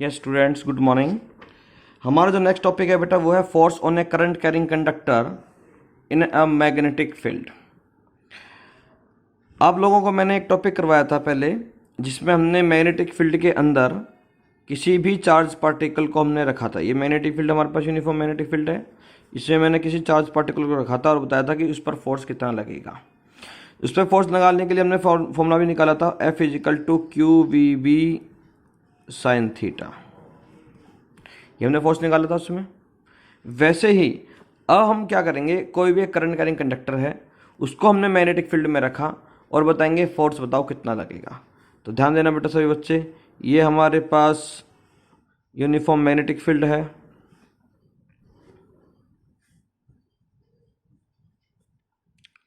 Yes students, good morning. हमारा जो next topic है बेटा वो है force on A current carrying conductor in a magnetic field. आप लोगों को मैंने एक टॉपिक करवाया था पहले, जिसमें हमने मैग्नेटिक फील्ड के अंदर किसी भी चार्ज पार्टिकल को हमने रखा था। ये मैग्नेटिक फील्ड हमारे पास यूनिफॉर्म मैग्नेटिक फील्ड है। इसमें मैंने किसी चार्ज पार्टिकल को रखा था और बताया था कि उस पर फोर्स कितना लगेगा। उस पर फोर्स लगाने के लिए हमने फॉर्मूला भी निकाला था, F equal to q v B sine theta. ये हमने फोर्स निकाला था उसमें। वैसे ही अब हम क्या करेंगे, कोई भी एक करंट कैरिंग कंडक्टर है, उसको हमने मैग्नेटिक फील्ड में रखा और बताएंगे फोर्स बताओ कितना लगेगा। तो ध्यान देना बेटा सभी बच्चे, ये हमारे पास यूनिफॉर्म मैग्नेटिक फील्ड है।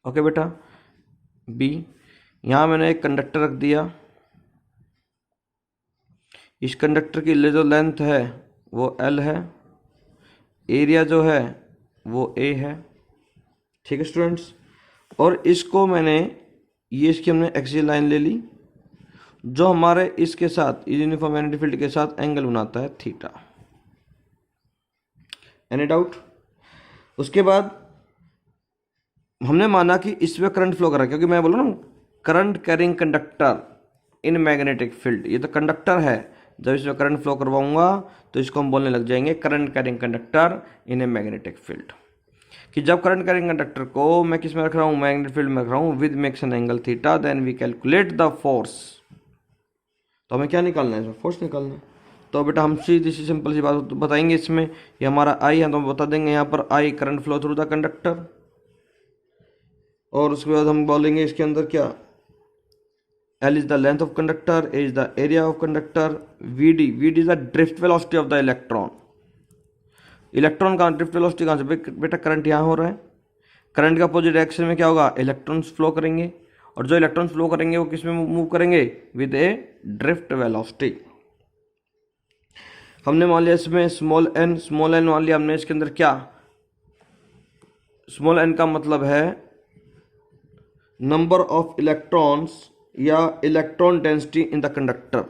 ओके बेटा, बी, यहाँ मैंने एक कंडक्टर रख दिया। इस कंडक्टर की जो लेंथ है वो L है, एरिया जो है वो A है। ठीक है स्टूडेंट्स, और इसको मैंने ये इसकी हमने एक्सियल लाइन ले ली, जो हमारे इसके साथ यूनिफॉर्म मैग्नेटिक फील्ड के साथ एंगल बनाता है थीटा। Any doubt? उसके बाद हमने माना कि इसमें करंट फ्लो कर रहा है, क्योंकि मैं बोला ना current carrying conductor in magnetic field, ये तो कंडक्टर है। जब इसमें करंट फ्लो करवाऊंगा तो इसको हम बोलने लग जाएंगे current carrying conductor in a magnetic field. कि जब करंट कैरिंग कंडक्टर को मैं किस में रख रहा हूँ, मैग्नेटिक फील्ड में रख रहा हूँ with makes an angle theta, then we calculate the force. तो हमें क्या निकालना है, इसमें फोर्स निकालना है। तो बेटा हम सीधी सी सिंपल सी बात बताएंगे इसमें, ये हमारा आई है तो हम बता देंगे यहाँ पर I current flow through the conductor, और उसके बाद हम बोलेंगे इसके अंदर क्या, L is the length of conductor, A is the area of conductor, VD is the drift velocity of the electron। Electron का ड्रिफ्ट वेलोसिटी कहाँ से बेटा, करंट यहाँ हो रहा है। करंट का अपोजिट डायरेक्शन में क्या होगा, इलेक्ट्रॉन्स फ्लो करेंगे, और जो इलेक्ट्रॉन्स फ्लो करेंगे वो किस में मूव करेंगे, विद ए ड्रिफ्ट वेलोसिटी। हमने मान लिया इसमें स्मॉल एन मान लिया हमने। इसके अंदर क्या, स्मॉल एन का मतलब है नंबर ऑफ इलेक्ट्रॉन्स या electron density in the conductor,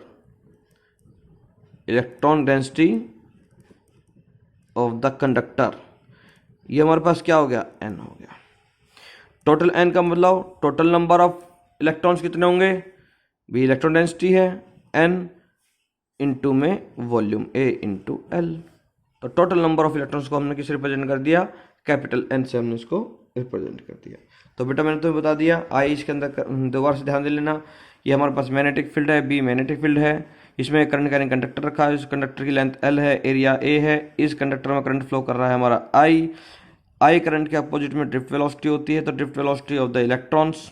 electron density of the conductor. ये हमारे पास क्या हो गया, एन हो गया। टोटल एन का मतलब टोटल नंबर ऑफ इलेक्ट्रॉन्स कितने होंगे, भी इलेक्ट्रॉन डेंसिटी है एन, इंटू में वॉल्यूम ए इंटू एल। तो टोटल नंबर ऑफ इलेक्ट्रॉन्स को हमने किस रिप्रेजेंट कर दिया, कैपिटल एन से हमने इसको रिप्रेजेंट कर दिया। तो बेटा मैंने तुम्हें बता दिया, आई इसके अंदर दोबारा से ध्यान दे लेना, ये हमारे पास मैग्नेटिक फील्ड है, बी मैग्नेटिक फील्ड है, इसमें करंट कैरिंग कंडक्टर रखा है, इस कंडक्टर की लेंथ L है, एरिया A है, इस कंडक्टर में करंट फ्लो कर रहा है हमारा I करंट के अपोजिट में ड्रिफ्ट वेलोसिटी होती है, तो drift velocity of the electrons,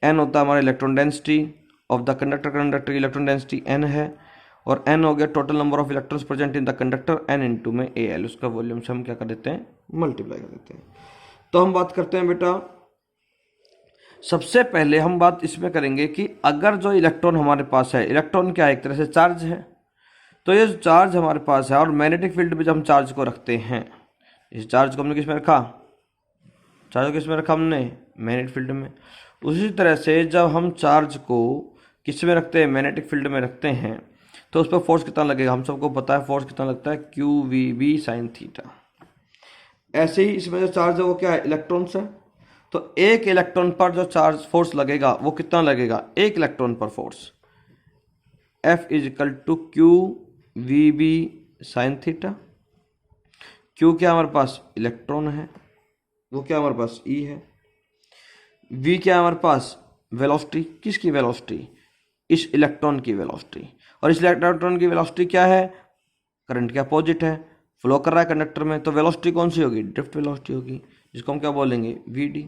N होता है हमारा electron density of the conductor, conductor की इलेक्ट्रॉन डेंसिटी N है, और N हो गया total number of electrons present in the conductor, N into में AL, उसका वॉल्यूम से हम क्या कर देते हैं, मल्टीप्लाई कर देते हैं। तो हम बात करते हैं बेटा, सबसे पहले हम बात इसमें करेंगे कि अगर जो इलेक्ट्रॉन हमारे पास है, इलेक्ट्रॉन क्या है, एक तरह से चार्ज है, तो ये चार्ज हमारे पास है, और मैग्नेटिक फील्ड में जब हम चार्ज को रखते हैं, इस चार्ज को हमने किस में रखा, चार्ज को किस में रखा हमने, मैग्नेटिक फील्ड में। उसी तरह से जब हम चार्ज को किस में रखते हैं, मैग्नेटिक फील्ड में रखते हैं, तो उस पर फोर्स कितना लगेगा, हम सबको पता है फोर्स कितना लगता है, q v B sine theta. ऐसे ही इसमें जो चार्ज है वो क्या है, इलेक्ट्रॉन्स है, तो एक इलेक्ट्रॉन पर जो चार्ज फोर्स लगेगा वो कितना लगेगा, एक इलेक्ट्रॉन पर force F equal to q v B sine theta. Q क्या हमारे पास इलेक्ट्रॉन है, वो क्या हमारे पास E है, V क्या हमारे पास वेलोसिटी, किसकी वेलोसिटी, इस इलेक्ट्रॉन की वेलोसिटी, और इस इलेक्ट्रॉन की वेलोसिटी क्या है, करंट के अपोजिट है, फ्लो कर रहा है कंडक्टर में, तो वेलोसिटी कौन सी होगी, ड्रिफ्ट वेलोसिटी होगी, जिसको हम क्या बोलेंगे, VD।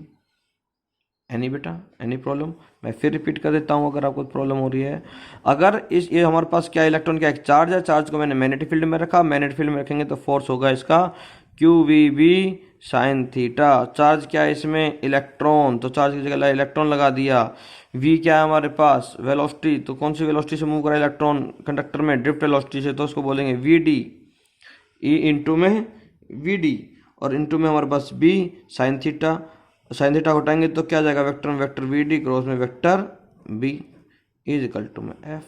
एनी बेटा, एनी प्रॉब्लम? मैं फिर रिपीट कर देता हूँ अगर आपको प्रॉब्लम हो रही है। अगर इस ये हमारे पास क्या इलेक्ट्रॉन क्या एक चार्ज है, चार्ज को मैंने मैग्नेटिक फील्ड में रखा, मैग्नेटिक फील्ड में रखेंगे तो फोर्स होगा इसका q v B sine theta. Charge क्या है इसमें, इलेक्ट्रॉन, तो चार्ज की जगह इलेक्ट्रॉन लगा दिया। वी क्या है हमारे पास, वेलोसिटी, तो कौन सी वेलोसिटी से मूव करा इलेक्ट्रॉन कंडक्टर में, ड्रिफ्ट वेलोसिटी से, तो उसको बोलेंगे वी डी, ई इंटू में वी डी, और इंटू में हमारे पास B sine theta. Sine theta हटाएंगे तो क्या जाएगा, वेक्टर में वेक्टर वी डी क्रॉस में vector B is equal to में एफ।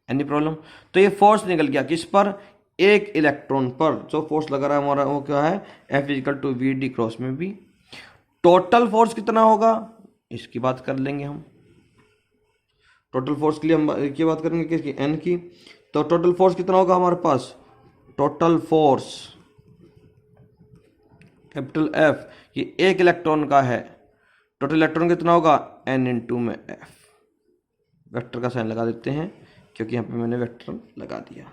Any problem? तो ये फोर्स निकल गया किस पर, एक इलेक्ट्रॉन पर जो फोर्स लगा रहा है हमारा वो क्या है, F equal to v D cross में बी। टोटल फोर्स कितना होगा इसकी बात कर लेंगे हम, टोटल फोर्स के लिए हम की बात करेंगे किसकी, एन की। तो टोटल फोर्स कितना होगा हमारे पास, टोटल फोर्स कैपिटल एफ, ये एक इलेक्ट्रॉन का है, टोटल इलेक्ट्रॉन कितना होगा एन इंटू में एफ। वेक्टर का साइन लगा देते हैं क्योंकि यहाँ पे मैंने वेक्टर लगा दिया।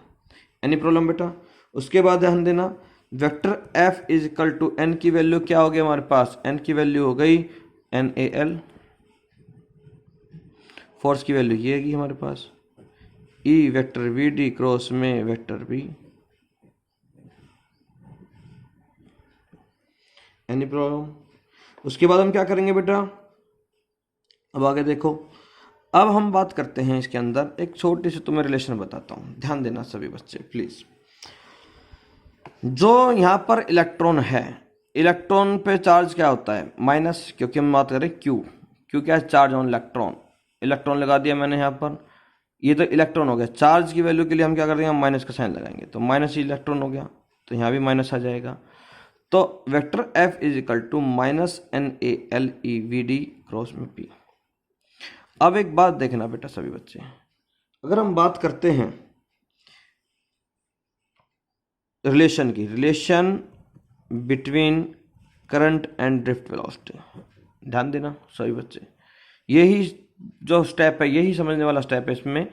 एनी प्रॉब्लम बेटा? उसके बाद ध्यान देना, vector F is equal to n की वैल्यू क्या हो गई हमारे पास, एन की वैल्यू हो गई एन ए एल, फोर्स की वैल्यू ये है हमारे पास, E vector V D cross में वेक्टर बी। Any problem? उसके बाद हम क्या करेंगे बेटा, अब आगे देखो, अब हम बात करते हैं इसके अंदर एक छोटी सी तुम्हें रिलेशन बताता हूं, ध्यान देना सभी बच्चे प्लीज। जो यहां पर इलेक्ट्रॉन है, इलेक्ट्रॉन पे चार्ज क्या होता है माइनस, क्योंकि हम बात करें क्यू, क्यू क्या है, चार्ज ऑन इलेक्ट्रॉन। इलेक्ट्रॉन लगा दिया मैंने यहाँ पर, ये तो इलेक्ट्रॉन हो गया, चार्ज की वैल्यू के लिए हम क्या कर देंगे, हम माइनस का साइन लगाएंगे, तो माइनस इलेक्ट्रॉन हो गया, तो यहाँ भी माइनस आ जाएगा। तो vector F is equal to minus n A l e v D cross में पी। अब एक बात देखना बेटा सभी बच्चे, अगर हम बात करते हैं रिलेशन की, relation between current and drift velocity, ध्यान देना सभी बच्चे, यही जो स्टेप है, यही समझने वाला स्टेप है इसमें,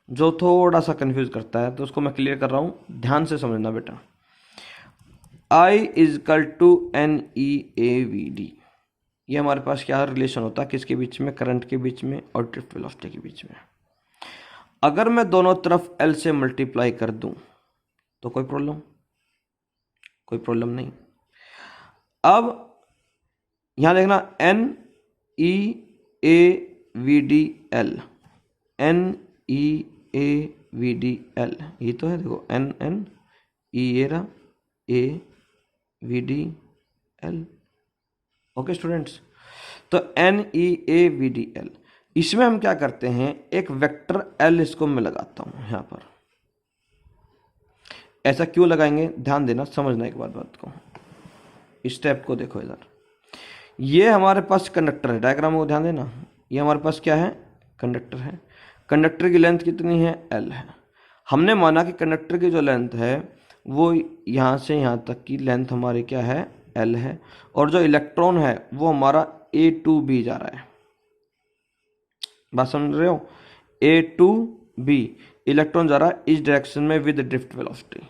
जो थोड़ा सा कंफ्यूज करता है, तो उसको मैं क्लियर कर रहा हूं, ध्यान से समझना बेटा। I is equal to n E A we d, ये हमारे पास क्या रिलेशन होता है, किसके बीच में, करंट के बीच में और ड्रिफ्ट वेलोसिटी के बीच में। अगर मैं दोनों तरफ L से मल्टीप्लाई कर दूं तो कोई प्रॉब्लम, कोई प्रॉब्लम नहीं। अब यहां देखना N E A we D L, N E A we D L, ये तो है देखो, N N E A we D L. Okay students, तो N E A we D L, इसमें हम क्या करते हैं, एक वेक्टर एल इसको मैं लगाता हूं यहां पर। ऐसा क्यों लगाएंगे, ध्यान देना, समझना एक बात को, इस स्टेप को देखो इधर, ये हमारे पास कंडक्टर है, डायग्राम को ध्यान देना, ये हमारे पास क्या है, कंडक्टर है। कंडक्टर की लेंथ कितनी है, एल है। हमने माना कि कंडक्टर की जो लेंथ है वो यहाँ से यहाँ तक की लेंथ हमारी क्या है, एल है, और जो इलेक्ट्रॉन है वो हमारा ए टू बी जा रहा है, बात समझ रहे हो, ए टू बी इलेक्ट्रॉन जा रहा है इस डायरेक्शन में विद ड्रिफ्ट वेलोसिटी,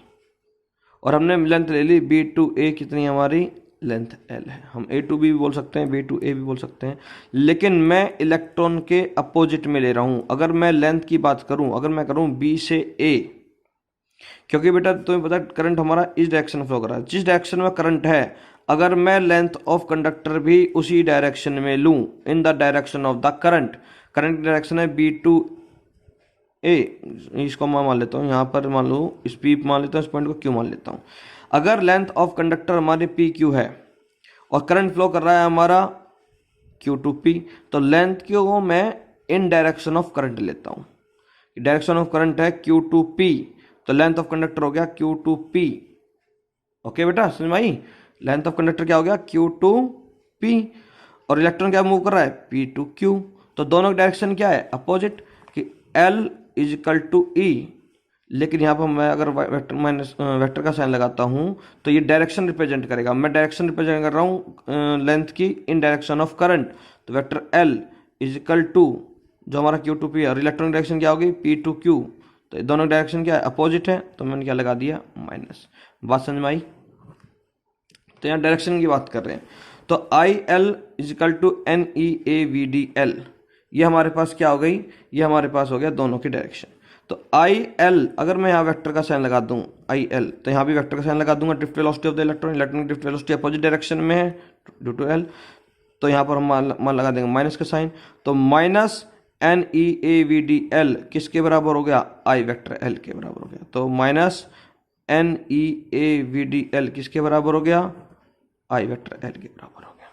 और हमने लेंथ ले ली बी टू ए, कितनी हमारी लेंथ एल है। हम ए टू बी भी बोल सकते हैं, बी टू ए भी बोल सकते हैं, लेकिन मैं इलेक्ट्रॉन के अपोजिट में ले रहा हूं। अगर मैं लेंथ की बात करूं, अगर मैं करूं बी से ए, क्योंकि बेटा तुम्हें पता है करंट हमारा इस डायरेक्शन में फ्लो कर रहा है, जिस डायरेक्शन में करंट है, अगर मैं लेंथ ऑफ कंडक्टर भी उसी डायरेक्शन में लूं, in the direction of the current, current की डायरेक्शन है बी टू ए, इसको मैं मान लेता हूँ यहाँ पर, मान लो इस पी मान लेता हूँ, इस पॉइंट को क्यू मान लेता हूँ। अगर लेंथ ऑफ कंडक्टर हमारी पी क्यू है और करंट फ्लो कर रहा है हमारा क्यू टू पी, तो लेंथ को मैं इन डायरेक्शन ऑफ करंट लेता हूँ, डायरेक्शन ऑफ करंट है क्यू टू पी, तो लेंथ ऑफ कंडक्टर हो गया क्यू टू पी। ओके बेटा समझ में आई, लेंथ ऑफ कंडक्टर क्या हो गया, क्यू टू पी, और इलेक्ट्रॉन क्या मूव कर रहा है, पी टू क्यू, तो दोनों डायरेक्शन क्या है, अपोजिट, कि एल इज इक्वल टू ई, लेकिन यहाँ पर मैं अगर वेक्टर माइनस वेक्टर का साइन लगाता हूँ तो ये डायरेक्शन रिप्रेजेंट करेगा, मैं डायरेक्शन रिप्रेजेंट कर रहा हूँ लेंथ की इन डायरेक्शन ऑफ करंट, तो vector l is equal to जो हमारा क्यू टू पी है, और इलेक्ट्रॉन डायरेक्शन क्या होगी, पी टू क्यू, तो दोनों डायरेक्शन क्या है, अपोजिट है, तो मैंने क्या लगा दिया, माइनस। बात समझ में आई? तो यहाँ डायरेक्शन की बात कर रहे हैं, तो I l is equal to n E A we D L, ये हमारे पास क्या हो गई, ये हमारे पास हो गया दोनों की डायरेक्शन। तो आई एल, अगर मैं यहाँ वेक्टर का साइन लगा दूं आई एल, तो यहाँ भी वेक्टर का साइन लगा दूंगा, drift velocity of the electron, electron की ड्रिफ्ट वेलोसिटी अपोजिट डायरेक्शन में है ड्यू टू एल, तो यहाँ पर हम मान लगा देंगे माइनस का साइन, तो minus n E A we D l किसके बराबर हो गया, आई वेक्टर एल के बराबर हो गया, तो minus n E A we D l किसके बराबर हो गया, आई वेक्टर एल के बराबर हो गया।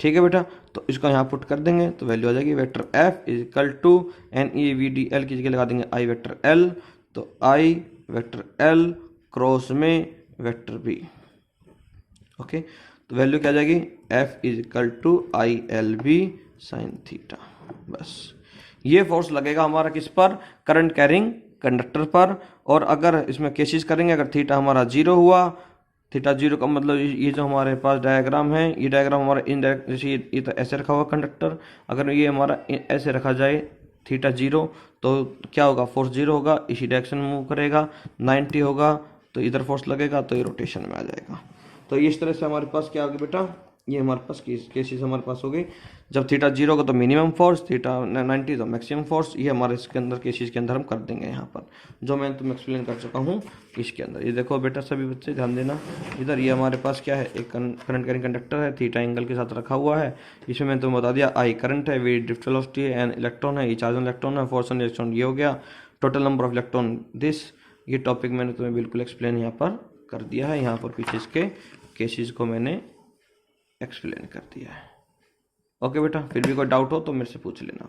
ठीक है बेटा, तो इसको यहाँ पुट कर देंगे तो वैल्यू आ जाएगी vector F is equal to NEVDL की जगह लगा देंगे आई वेक्टर एल, तो आई वेक्टर एल क्रॉस में वेक्टर बी। ओके, तो वैल्यू क्या आ जाएगी, F is equal to ILB sine theta. बस ये फोर्स लगेगा हमारा किस पर, करंट कैरिंग कंडक्टर पर। और अगर इसमें केसेस करेंगे, अगर थीटा हमारा जीरो हुआ, थीटा जीरो का मतलब ये जो हमारे पास डायग्राम है, ये डायग्राम हमारा इनडायरेक्ट, जैसे ये तो ऐसे रखा हुआ कंडक्टर, अगर ये हमारा ऐसे रखा जाए थीटा जीरो, तो क्या होगा, फोर्स जीरो होगा, इसी डायरेक्शन में मूव करेगा, 90 होगा तो इधर फोर्स लगेगा तो ये रोटेशन में आ जाएगा। तो इस तरह से हमारे पास क्या होगा बेटा, ये हमारे पास केसेस हमारे पास हो गई। जब थीटा जीरो होगा तो मिनिमम फोर्स, थीटा 90 तो मैक्सिमम फोर्स। ये हमारे इसके अंदर केसेस के अंदर हम कर देंगे यहाँ पर, जो मैं तुम्हें एक्सप्लेन कर चुका हूँ इसके अंदर। ये देखो बेटा सभी बच्चे ध्यान देना, इधर ये हमारे पास क्या है, एक करंट कैरिंग कंडक्टर है, थीटा एंगल के साथ रखा हुआ है। इसमें मैंने तुम्हें बता दिया आई करंट है, वी ड्रिफ्ट वेलोसिटी है, एन इलेक्ट्रॉन है, ये चार्ज इलेक्ट्रॉन है, फोर्स ऑन इलेक्ट्रॉन ये हो गया, total number of electron this. ये टॉपिक मैंने तुम्हें बिल्कुल एक्सप्लेन यहाँ पर कर दिया है, यहाँ पर पीछे इसके केसेस को मैंने एक्सप्लेन कर दिया है। ओके बेटा, फिर भी कोई डाउट हो तो मेरे से पूछ लेना।